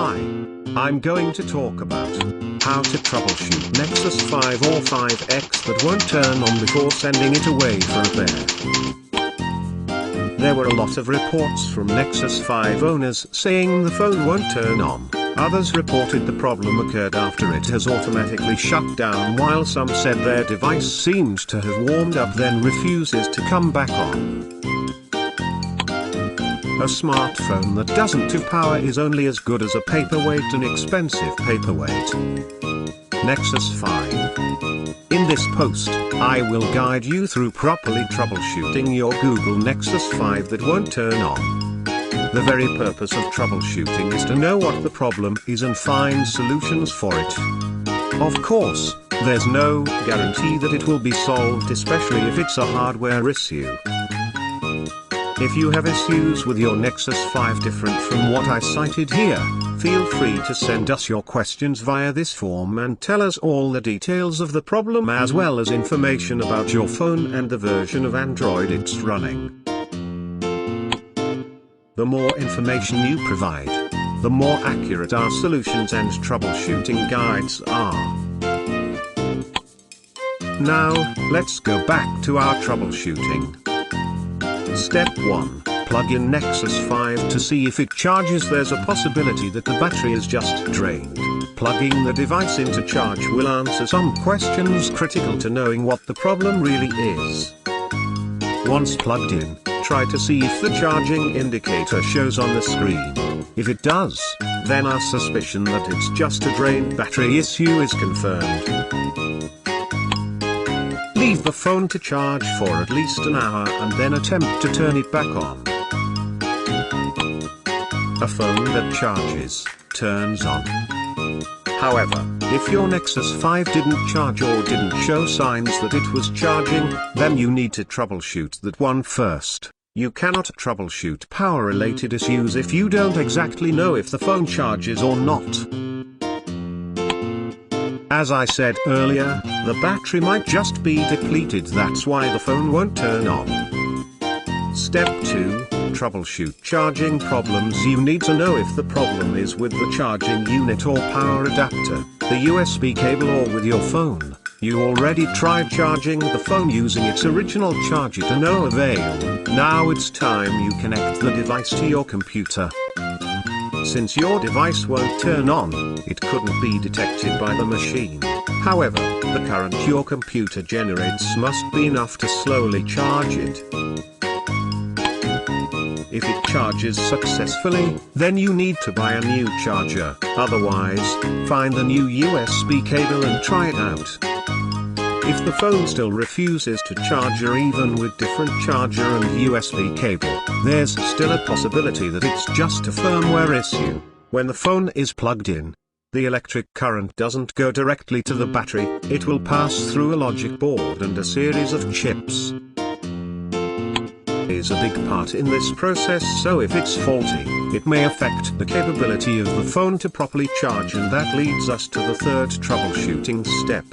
Hi. I'm going to talk about how to troubleshoot Nexus 5 or 5X that won't turn on before sending it away for repair. There were a lot of reports from Nexus 5 owners saying the phone won't turn on. Others reported the problem occurred after it has automatically shut down, while some said their device seemed to have warmed up then refuses to come back on. A smartphone that doesn't do power is only as good as a paperweight, an expensive paperweight. Nexus 5. In this post, I will guide you through properly troubleshooting your Google Nexus 5 that won't turn on. The very purpose of troubleshooting is to know what the problem is and find solutions for it. Of course, there's no guarantee that it will be solved, especially if it's a hardware issue. If you have issues with your Nexus 5 different from what I cited here, feel free to send us your questions via this form and tell us all the details of the problem as well as information about your phone and the version of Android it's running. The more information you provide, the more accurate our solutions and troubleshooting guides are. Now, let's go back to our troubleshooting. Step 1. Plug in Nexus 5 to see if it charges. There's a possibility that the battery is just drained. Plugging the device into charge will answer some questions critical to knowing what the problem really is. Once plugged in, try to see if the charging indicator shows on the screen. If it does, then our suspicion that it's just a drained battery issue is confirmed. Leave the phone to charge for at least an hour and then attempt to turn it back on. A phone that charges, turns on. However, if your Nexus 5 didn't charge or didn't show signs that it was charging, then you need to troubleshoot that one first. You cannot troubleshoot power-related issues if you don't exactly know if the phone charges or not. As I said earlier, the battery might just be depleted, that's why the phone won't turn on. Step 2. Troubleshoot charging problems. You need to know if the problem is with the charging unit or power adapter, the USB cable, or with your phone. You already tried charging the phone using its original charger to no avail. Now it's time you connect the device to your computer. Since your device won't turn on, it couldn't be detected by the machine. However, the current your computer generates must be enough to slowly charge it. If it charges successfully, then you need to buy a new charger. Otherwise, find the new USB cable and try it out. If the phone still refuses to charge, or even with different charger and USB cable, there's still a possibility that it's just a firmware issue. When the phone is plugged in, the electric current doesn't go directly to the battery, it will pass through a logic board and a series of chips. Is a big part in this process, so if it's faulty, it may affect the capability of the phone to properly charge, and that leads us to the third troubleshooting step.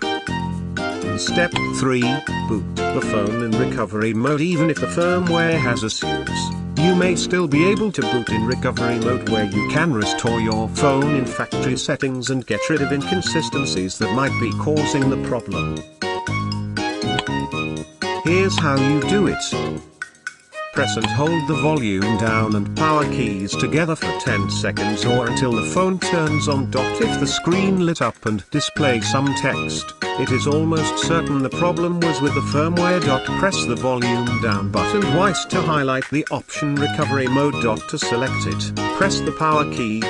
Step 3. Boot the phone in recovery mode. Even if the firmware has issues, you may still be able to boot in recovery mode, where you can restore your phone in factory settings and get rid of inconsistencies that might be causing the problem. Here's how you do it. Press and hold the volume down and power keys together for 10 seconds or until the phone turns on. If the screen lit up and display some text, it is almost certain the problem was with the firmware. Press the volume down button twice to highlight the option recovery mode. To select it, press the power key.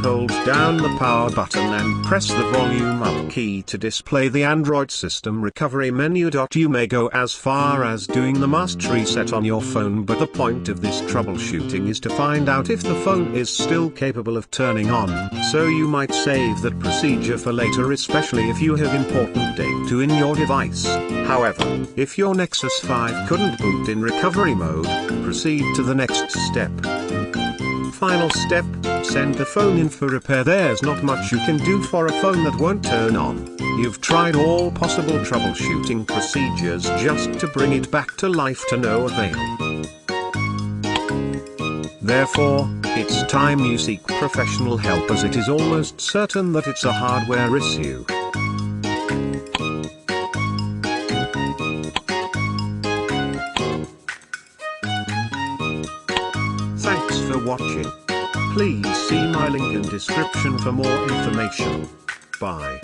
Hold down the power button and press the volume up key to display the Android system recovery menu. You may go as far as doing the must reset on your phone, but the point of this troubleshooting is to find out if the phone is still capable of turning on, so you might save that procedure for later, especially if you have important data in your device. However, if your Nexus 5 couldn't boot in recovery mode, proceed to the next step. Final step, send the phone in for repair. There's not much you can do for a phone that won't turn on. You've tried all possible troubleshooting procedures just to bring it back to life to no avail. Therefore, it's time you seek professional help, as it is almost certain that it's a hardware issue. Thanks for watching. Please see my link in description for more information. Bye.